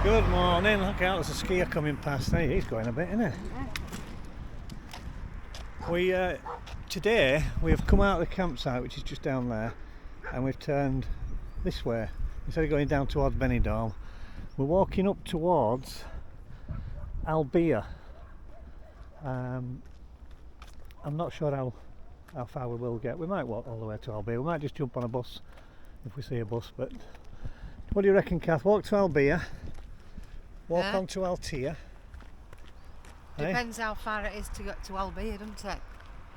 Good morning, look out, there's a skier coming past. Hey, he's going a bit, isn't he? Today we have come out of the campsite, which is just down there, and we've turned this way. Instead of going down towards Benidorm, we're walking up towards Albir. I'm not sure how far we will get. We might walk all the way to Albir. We might just jump on a bus if we see a bus. But what do you reckon, Cath? Walk to Albir, walk on to Altea. Depends how far it is to get to Albir, doesn't it?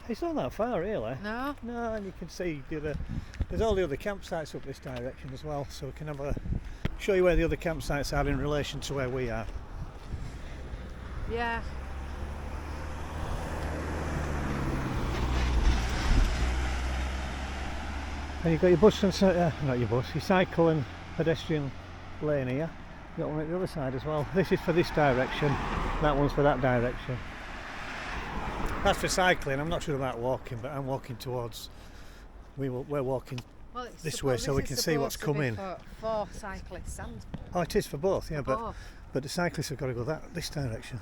It's not that far, really. No? No, and you can see there's all the other campsites up this direction as well, so we can show you where the other campsites are in relation to where we are. Yeah. And you've got your bus and not your bus, your cycle and pedestrian lane here. You've got one at the other side as well. This is for this direction, that one's for that direction. That's for cycling. I'm not sure about walking, but I'm walking towards. We're walking this way so we can see what's coming. For cyclists and. Oh, it is for both, yeah, but the cyclists have got to go this direction.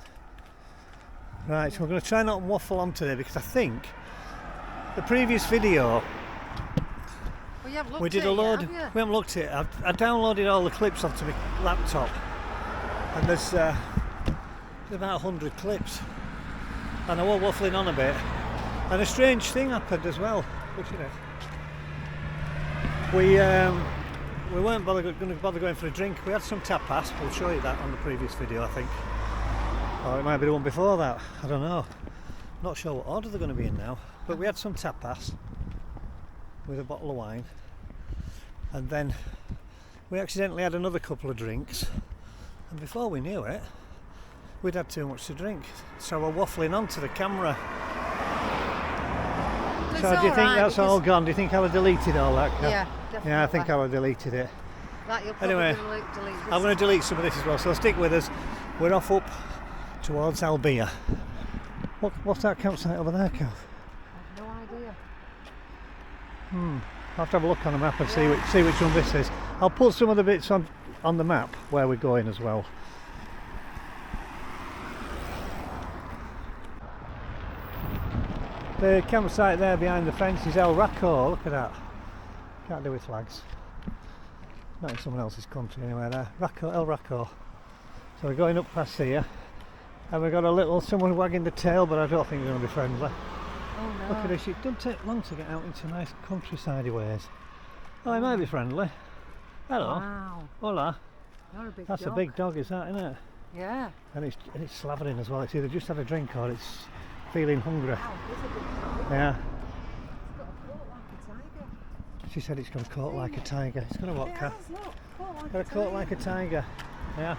Right, so we're going to try not to waffle on today because I think the previous video we did a load. We haven't looked at it. I downloaded all the clips onto my laptop, and there's about 100 clips. And I was waffling on a bit, and a strange thing happened as well. Pushing it. We weren't going to bother going for a drink. We had some tapas. We'll show you that on the previous video, I think. Or it might be the one before that. I don't know. Not sure what order they're going to be in now. But we had some tapas with a bottle of wine, and then we accidentally had another couple of drinks, and before we knew it, we'd had too much to drink, so we're waffling onto the camera. So do you think that's all gone? Do you think I'll have deleted all that? Yeah, definitely. Yeah, I think I'll have deleted it. Anyway, I'm going to delete some of this as well, so stick with us. We're off up towards Albir. What's that campsite over there, Cath? I have no idea. I'll have to have a look on the map and see which one this is. I'll put some of the bits on the map where we're going as well. The campsite there behind the fence is El Raco. Look at that. Can't do with flags. Not in someone else's country anywhere there. El Raco. So we're going up past here, and we've got someone wagging the tail, but I don't think they're going to be friendly. Oh no. Look at this. It doesn't take long to get out into nice countryside ways. Oh, it might be friendly. Hello. Wow. Hola. You're a big That's dog. a big dog, is that, isn't it? Yeah. And it's slavering as well. It's either just had a drink or it's feeling hungry. Wow, it's a big dog. Yeah. It's got a coat like a tiger. She said it's got a coat like a tiger. It's got a what, Cath? Look, Got a coat like a tiger. Yeah.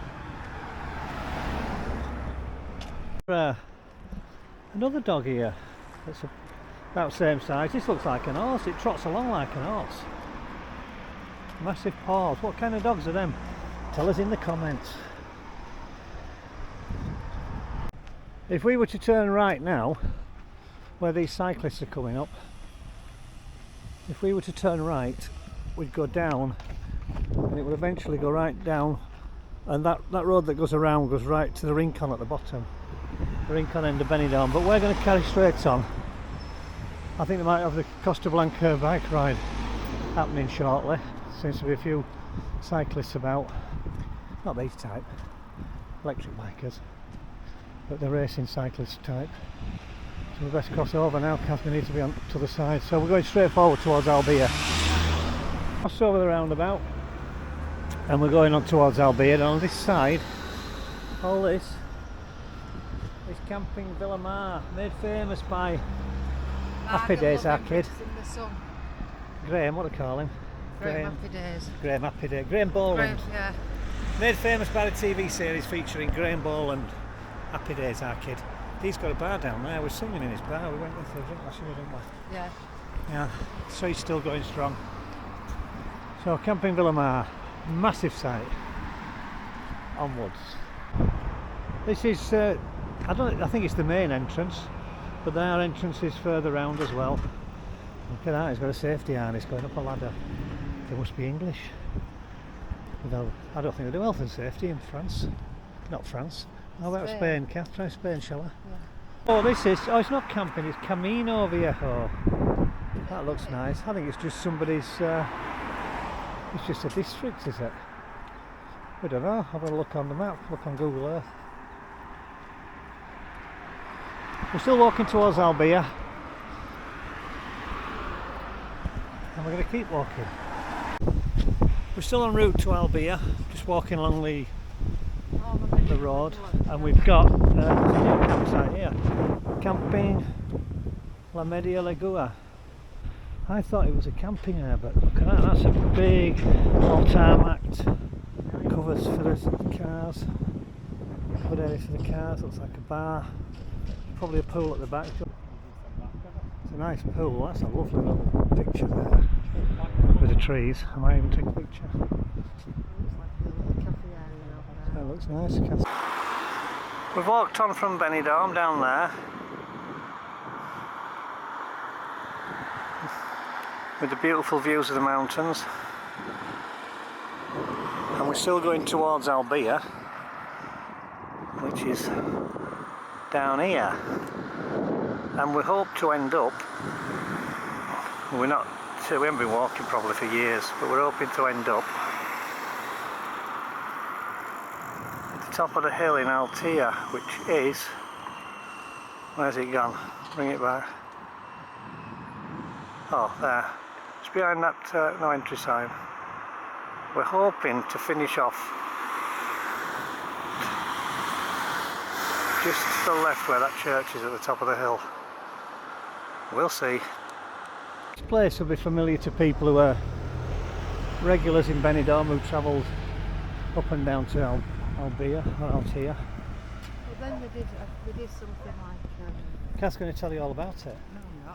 Another dog here. It's about the same size. This looks like an horse. It trots along like an horse. Massive paws. What kind of dogs are them? Tell us in the comments. If we were to turn right now, where these cyclists are coming up, if we were to turn right, we'd go down, and it would eventually go right down, and that road that goes around goes right to the Rincon at the bottom, the Rincon end of Benidorm. But we're going to carry straight on. I think they might have the Costa Blanca bike ride happening shortly. Seems to be a few cyclists about, not these type, electric bikers, but the racing cyclist type. So we best cross over now, Cath. We need to be on to the side. So we're going straight forward towards Albir. Cross over the roundabout, and we're going on towards Albir. And on this side, all this is Camping Villasol, made famous by Happy Days Arcade. Graham, what do they call him? Graham Happy Days. Graham Happy Days. Graham Boland. Yeah. Made famous by the TV series featuring Graham Boland, Happy Days Arcade. He's got a bar down there. We're singing in his bar. We went in for a drink last year, didn't we? Yeah. Yeah. So he's still going strong. So Camping Villasol, massive site. Onwards. This is I think it's the main entrance, but there are entrances further round as well. Look at that, he's got a safety harness going up a ladder. They must be English. I don't think they do health and safety in France. Not France. How about Spain, Cath? Try Spain, shall I? Yeah. Oh, it's not camping, it's Camino Viejo. That looks nice. I think it's just somebody's, it's just a district, is it? I don't know. Have a look on the map, look on Google Earth. We're still walking towards Albir. And we're going to keep walking. We're still en route to Albir, just walking along the road, and we've got a new campsite here, Camping Villasol. I thought it was a camping area, but look at that, that's a big all tarmacked, covers for the cars, covered area for the cars, looks like a bar, probably a pool at the back. It's a nice pool, that's a lovely little picture there, with the trees. I might even take a picture. That looks nice. We've walked on from Benidorm down there with the beautiful views of the mountains, and we're still going towards Albir, which is down here, and we hope to end up, we haven't been walking probably for years, but we're hoping to end up top of the hill in Altea, which is, where's it gone? Bring it back. Oh, there. It's behind that no entry sign. We're hoping to finish off just to the left where that church is at the top of the hill. We'll see. This place will be familiar to people who are regulars in Benidorm, who travelled up and down to Albir or Altea. Well, then they did something like. Cath's going to tell you all about it. No, I'm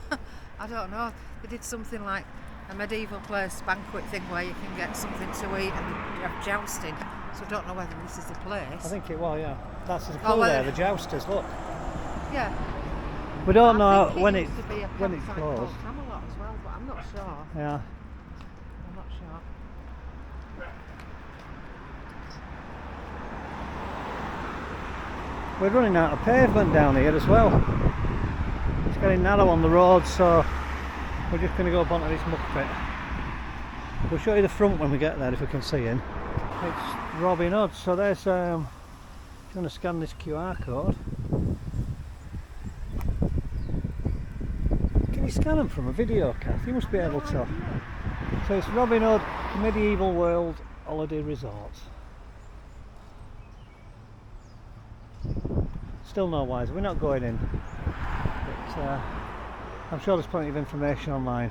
not. I don't know. They did something like a medieval place banquet thing where you can get something to eat and they have jousting. So I don't know whether this is the place. I think it will, yeah. That's the clue there, the jousters. Look. Yeah. We don't know when it's it's closed. Camelot as well, but I'm not sure. Yeah. I'm not sure. We're running out of pavement down here as well. It's getting narrow on the road, so we're just going to go up onto this muck pit. We'll show you the front when we get there if we can see in. It's Robin Hood, so there's, if you want to scan this QR code. Can you scan them from a video, Cath? You must be able to. So it's Robin Hood Medieval World Holiday Resort. Still no wise, we're not going in, but I'm sure there's plenty of information online.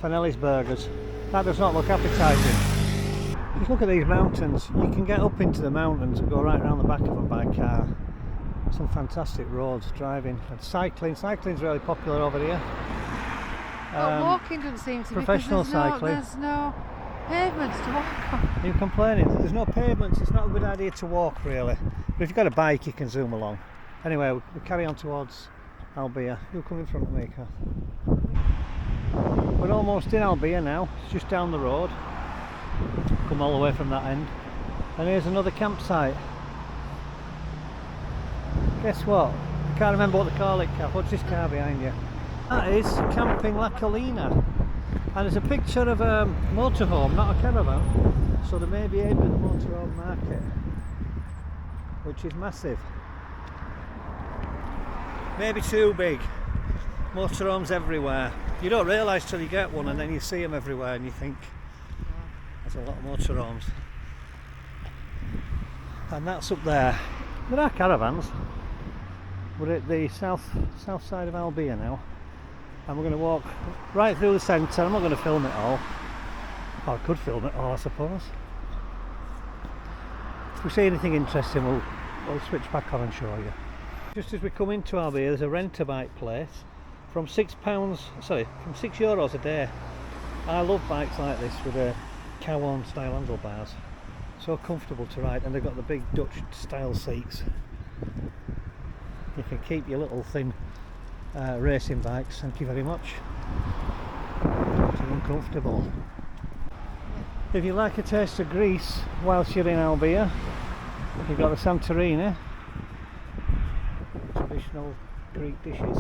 Fanelli's Burgers, that does not look appetising. Just look at these mountains. You can get up into the mountains and go right around the back of them by car. Some fantastic roads, driving and cycling. Cycling's really popular over here. But walking doesn't seem to be, professional cycling. There's no pavements to walk on. Are you complaining? There's no pavements, it's not a good idea to walk really. But if you've got a bike you can zoom along. Anyway, we carry on towards Albir. You'll come in front of me, Cath. We're almost in Albir now, it's just down the road. Come all the way from that end. And here's another campsite. Guess what? I can't remember what they call it, Cath. What's this car behind you? That is Camping La Colina. And there's a picture of a motorhome, not a caravan. So they may be aimed at the motorhome market, which is massive. Maybe too big. Motorhomes everywhere. You don't realise till you get one, and then you see them everywhere and you think there's a lot of motorhomes. And that's up there. There are caravans. We're at the south side of Albir now, and we're going to walk right through the centre. I'm not going to film it all. Oh, I could film it all, I suppose. If we see anything interesting, we'll switch back on and show you. Just as we come into Albir, there's a rent-a-bike place from €6 a day. I love bikes like this with a cow-on style handlebars. So comfortable to ride, and they've got the big Dutch style seats. You can keep your little thin racing bikes, thank you very much. It's uncomfortable. If you like a taste of Greece whilst you're in Albir, you've got the Santorini, traditional Greek dishes,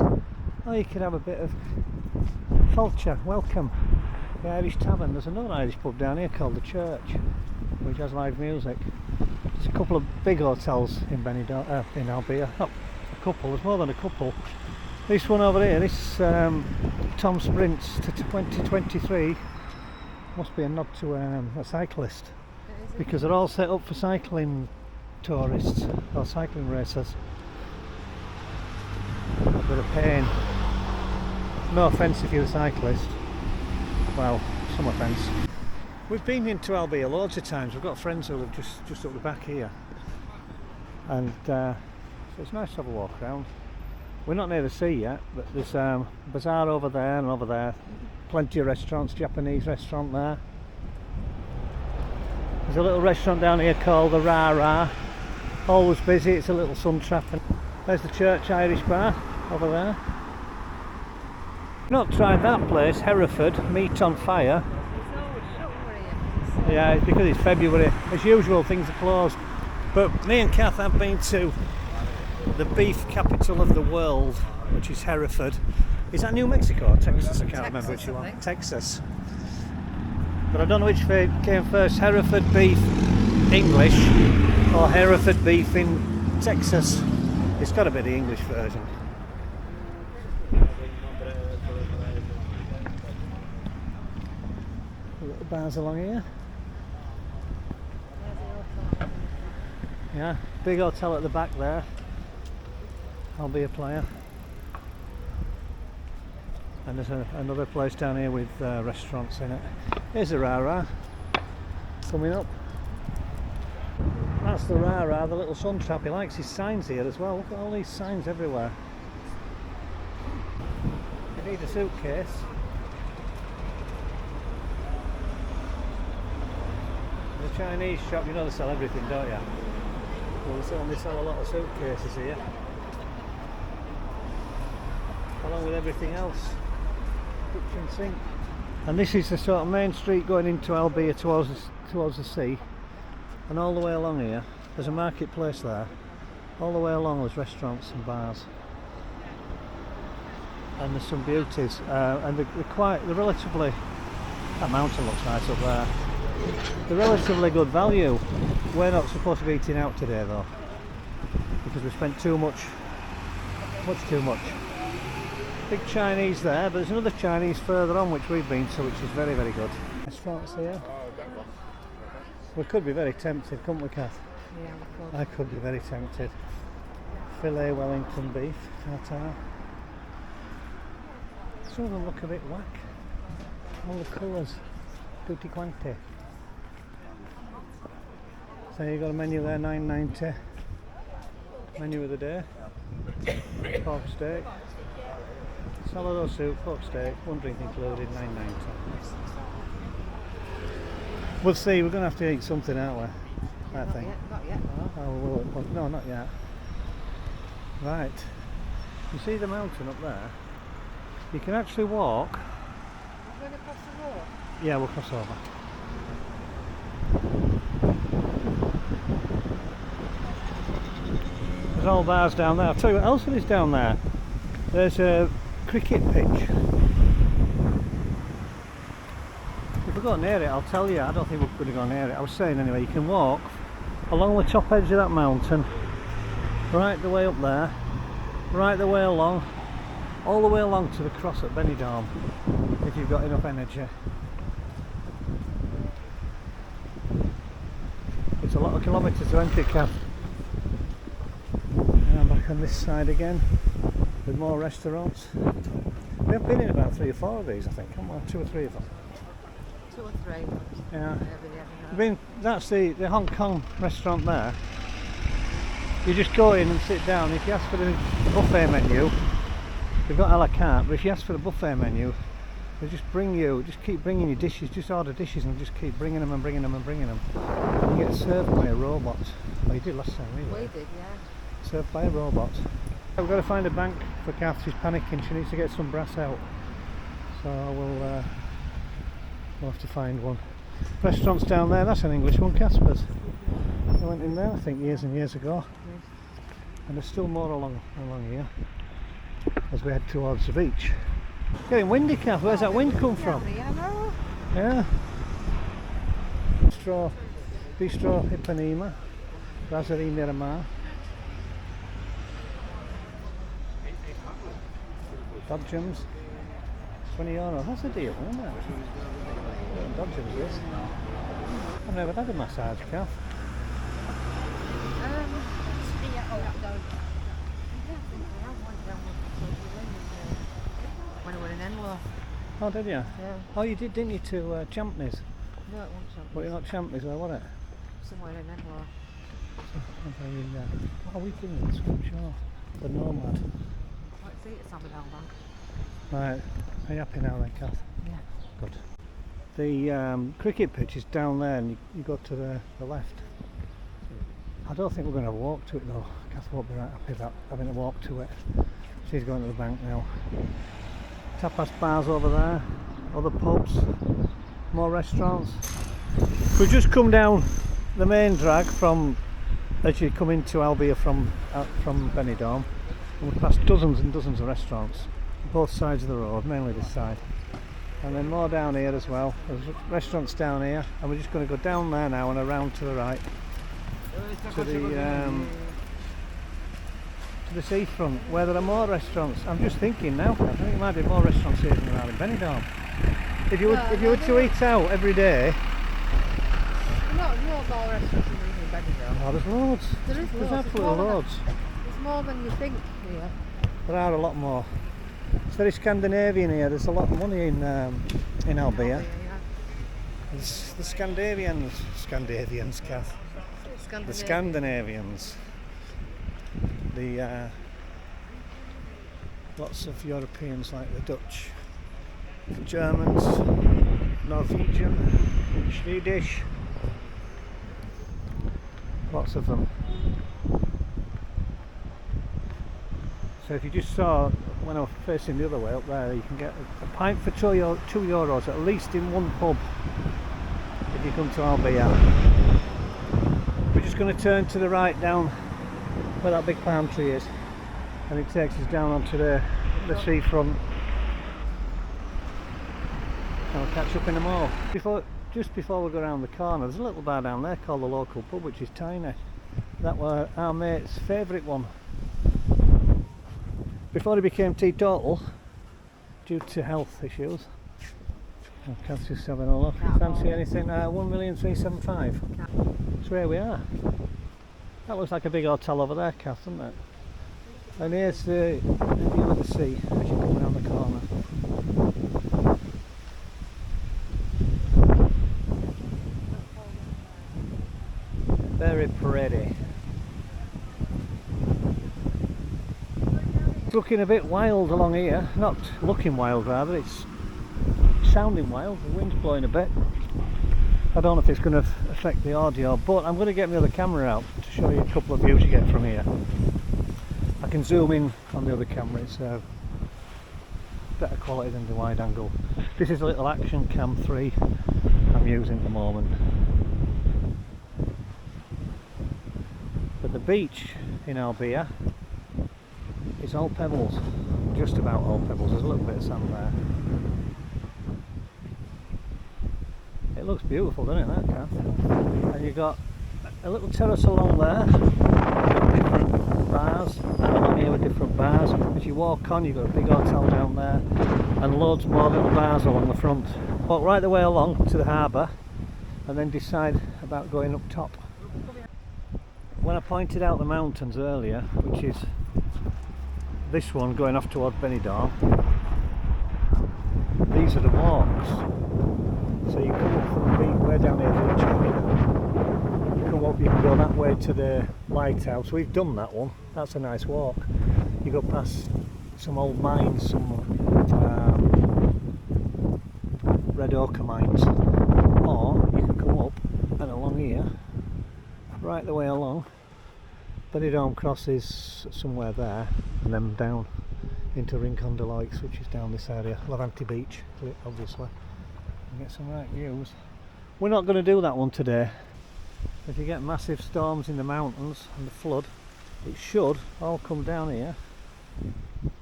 or you could have a bit of culture. Welcome, the Irish Tavern. There's another Irish pub down here called the Church, which has live music. There's a couple of big hotels in Benidorm, in Albir. Not a couple, there's more than a couple. This one over here, this Tom Sprints to 2023, must be a nod to a cyclist, because they're all set up for cycling tourists or cycling racers. A bit of pain. No offence if you're a cyclist. Well, some offence. We've been into Albir loads of times. We've got friends who live just up the back here, and so it's nice to have a walk around. We're not near the sea yet, but there's a bazaar over there and over there. Plenty of restaurants, Japanese restaurant there. There's a little restaurant down here called the Ra Ra. Always busy, it's a little sun trap. There's the Church Irish Bar over there. Not tried that place, Hereford, Meat on Fire. Yeah, it's because it's February. As usual, things are closed. But me and Cath have been to the beef capital of the world, which is Hereford. Is that New Mexico or Texas? I can't remember which one. Texas. But I don't know which came first, Hereford beef English or Hereford beef in Texas. It's got to be the English version. Little bars along here. Yeah, big hotel at the back there. I'll be a player. And there's another place down here with restaurants in it. Here's the Ra Ra coming up. That's the Ra Ra, the little sun trap. He likes his signs here as well. Look at all these signs everywhere. You need a suitcase. The Chinese shop, you know they sell everything, don't you? Well, they sell a lot of suitcases here, along with everything else. Kitchen sink. And this is the sort of main street going into Albir towards the sea, and all the way along here there's a marketplace there. All the way along there's restaurants and bars, and there's some beauties, and they're relatively, that mountain looks nice up there. They're relatively good value. We're not supposed to be eating out today though, because we spent too much too much. Big Chinese there, but there's another Chinese further on which we've been to, which is very, very good. Restaurants here. We could be very tempted, couldn't we, Cath? Yeah, we could. I could be very tempted. Filet Wellington beef, tartare. Some of them look a bit whack. All the colours, tutti quanti. So you've got a menu there, $9.90. Menu of the day. Pork steak. Salad or soup, pork steak, one drink included, $9.90. We'll see, we're going to have to eat something, aren't we? I think. Not yet. Oh, well, no, not yet. Right. You see the mountain up there? You can actually walk. We're going to cross the road? Yeah, we'll cross over. There's all bars down there. I'll tell you what else there is down there. There's a cricket pitch. If we go near it, I'll tell you. I don't think we're going to go near it. I was saying anyway, you can walk along the top edge of that mountain, right the way up there, right the way along, all the way along to the cross at Benidorm, if you've got enough energy. It's a lot of kilometres to enter Cath. And I'm back on this side again with more restaurants. We have been in about 3 or 4 of these, I think, haven't we? 2 or 3 of them. 2 or 3. Yeah. That's the Hong Kong restaurant there. You just go in and sit down. If you ask for the buffet menu, they've got a la carte, but if you ask for the buffet menu, they just keep bringing you dishes, just order dishes and just keep bringing them and bringing them and bringing them. And you get served by a robot. Well, you did last time, really. We did, yeah. Served by a robot. We've got to find a bank for Cath. She's panicking. She needs to get some brass out. So we'll have to find one. Restaurants down there, that's an English one, Casper's. I went in there I think years and years ago. And there's still more along here as we head towards the beach. Getting windy, Cath. Where's that wind come from? Yeah. Bistro Ipanema, Brasserie Miramar. Dodgems, €20. That's a deal, isn't it? Dodgems this. I've never had a massage, Cath. When I were in Enlow. Oh, did you? Yeah. Oh, you did, didn't you, to Champneys? No, it wasn't Champneys. But you're not Champneys, where was it? Somewhere in Enlow. What are we doing? I'm sure. The Nomad. Let's see, it's having all that. Right, are you happy now then, Cath? Yeah. Good. The cricket pitch is down there and you go to the left. I don't think we're going to walk to it though. Cath won't be right happy about having to walk to it. She's going to the bank now. Tapas bars over there, other pubs, more restaurants. We've just come down the main drag from, as you come into Albir from Benidorm, and we passed dozens and dozens of restaurants, both sides of the road, mainly this side. And then more down here as well. There's restaurants down here, and we're just going to go down there now and around to the right to the seafront where there are more restaurants. I'm just thinking now, I think there might be more restaurants here than around in Benidorm. If you were to eat out every day, Not more restaurants in Benidorm. oh, there's loads. There's absolutely loads. There's more than you think here. There are a lot more. It's very Scandinavian here. There's a lot of money in Albir. Yeah. It's the Scandinavians, Cath. The Scandinavians. The lots of Europeans like the Dutch, the Germans, Norwegian, Swedish. Lots of them. So if you just saw when I was facing the other way up there, you can get a pint for €2 at least in one pub if you come to Albir. We're just going to turn to the right down where that big palm tree is, and it takes us down onto the seafront. I'll catch up in a more. Just before we go around the corner, there's a little bar down there called the Local Pub, which is tiny. That was our mate's favourite one. Before he became teetotal, due to health issues. Oh, Cath's just having a look. Fancy anything? 1,375,000. That's where we are. That looks like a big hotel over there, Cath, doesn't it? And here's the view of the sea as you come around the corner. Very pretty. It's looking a bit wild along here. Not looking wild, rather. It's sounding wild. The wind's blowing a bit. I don't know if it's going to affect the audio, but I'm going to get my other camera out to show you a couple of views you get from here. I can zoom in on the other camera. It's better quality than the wide angle. This is a little Action Cam 3 I'm using at the moment. But the beach in Albir is all pebbles, just about all pebbles. There's a little bit of sand there. It looks beautiful, doesn't it, that, Cath? And you've got a little terrace along there, different bars, and along here with different bars. As you walk on, you've got a big hotel down there, and loads more little bars along the front. Walk right the way along to the harbour, and then decide about going up top. When I pointed out the mountains earlier, which is this one going off towards Benidorm, these are the walks. So you come up from the beach, way down here to the channel. You come up, you can go that way to the lighthouse. We've done that one. That's a nice walk. You go past some old mines, some red ochre mines, or you can come up and along here, right the way along. Benidorm crosses somewhere there, and then down into Ripon North Yorkshire, which is down this area. Lavante Beach, obviously. You get some right views. We're not going to do that one today. If you get massive storms in the mountains and the flood, it should all come down here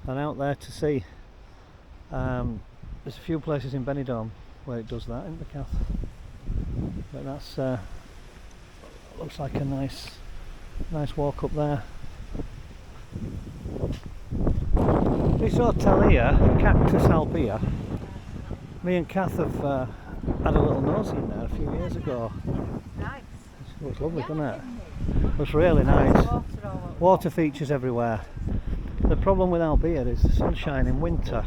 and out there to sea. There's a few places in Benidorm where it does that, isn't there, Cath? But that's looks like a nice walk up there. This hotel here, Cactus Albir, me and Cath have had a little nosy in there a few years ago. Nice. It looks lovely, doesn't it? It looks really nice. Water features everywhere. The problem with Albir is the sunshine in winter.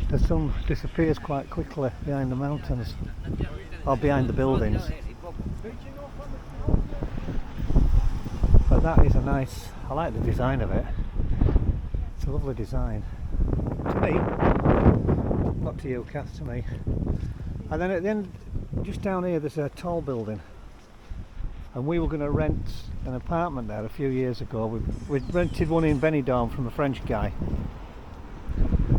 The sun disappears quite quickly behind the mountains or behind the buildings. But that is a nice, I like the design of it. It's a lovely design. To me, not to you, Cath, to me. And then at the end, just down here, there's a tall building. And we were going to rent an apartment there a few years ago. We rented one in Benidorm from a French guy,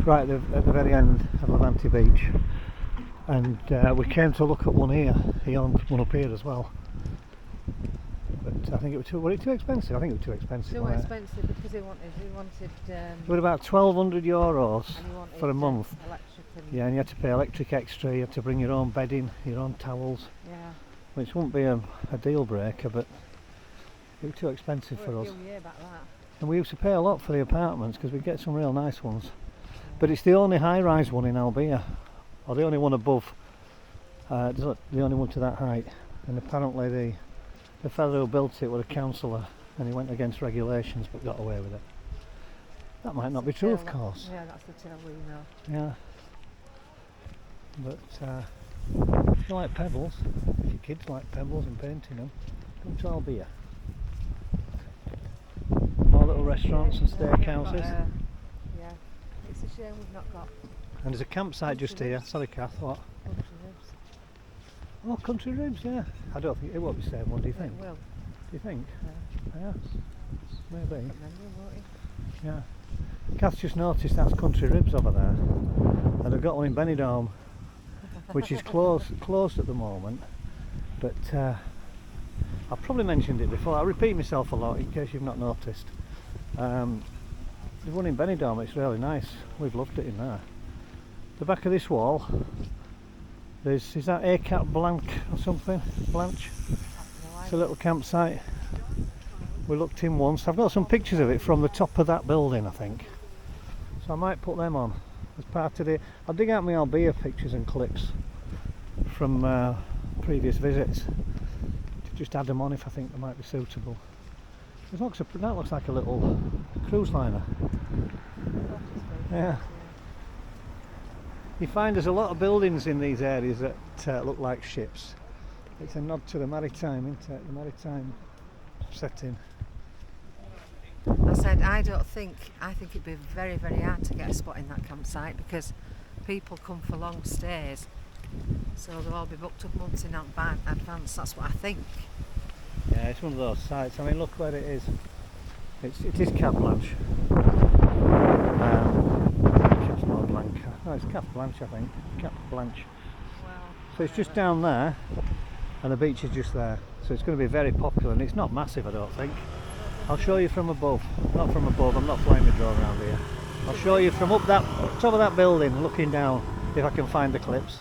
right at the very end of Levante Beach. And we came to look at one here. He owned one up here as well. But I think it was too expensive? I think it was too expensive. Too expensive because he wanted it was about €1,200 for a month. Electric and yeah, and you had to pay electric extra, you had to bring your own bedding, your own towels. yeah. Which wouldn't be a deal breaker, but it was too expensive for us. And we used to pay a lot for the apartments because we get some real nice ones. But it's the only high-rise one in Albir, or the only one above, the only one to that height. And apparently the fellow who built it was a councillor, and he went against regulations but got away with it. That might not be true, of course. Yeah, that's the tale we know. Yeah. But if you like pebbles, if your kids like pebbles and painting them, come to Albir. More little restaurants and steakhouses. Yeah, it's a shame we've not got. And there's a campsite just here. Sorry, Cath, what? Country ribs. Oh, country ribs, yeah. I don't think it won't be the same one, do you think? It will. Do you think? Yeah. Yeah. Maybe. Remember, won't you? Yeah. Cath's just noticed that's country ribs over there. And they've got one in Benidorm, which is closed at the moment. But I've probably mentioned it before. I repeat myself a lot in case you've not noticed. The one in Benidorm, it's really nice. We've loved it in there. The back of this wall, is that Acat Blanc or something? Blanche? It's a little campsite. We looked in once. I've got some pictures of it from the top of that building, I think. So I might put them on as part of the... I'll dig out my Albir pictures and clips from previous visits to just add them on if I think they might be suitable. That looks like a little cruise liner. Yeah. You find there's a lot of buildings in these areas that look like ships. It's a nod to the maritime, isn't it? The maritime setting. I said I think it'd be very, very hard to get a spot in that campsite because people come for long stays, so they'll all be booked up months in advance. That's what I think. Yeah, it's one of those sites. I mean, look where it is. It is Cap Blanche. It's not Blanca. No, it's Cap Blanche, I think. Cap Blanche. Well, so it's just down there, and the beach is just there. So it's going to be very popular, and it's not massive, I don't think. I'll show you from above. Not from above. I'm not flying the drone around here. I'll show you from up top of that building, looking down, if I can find the clips.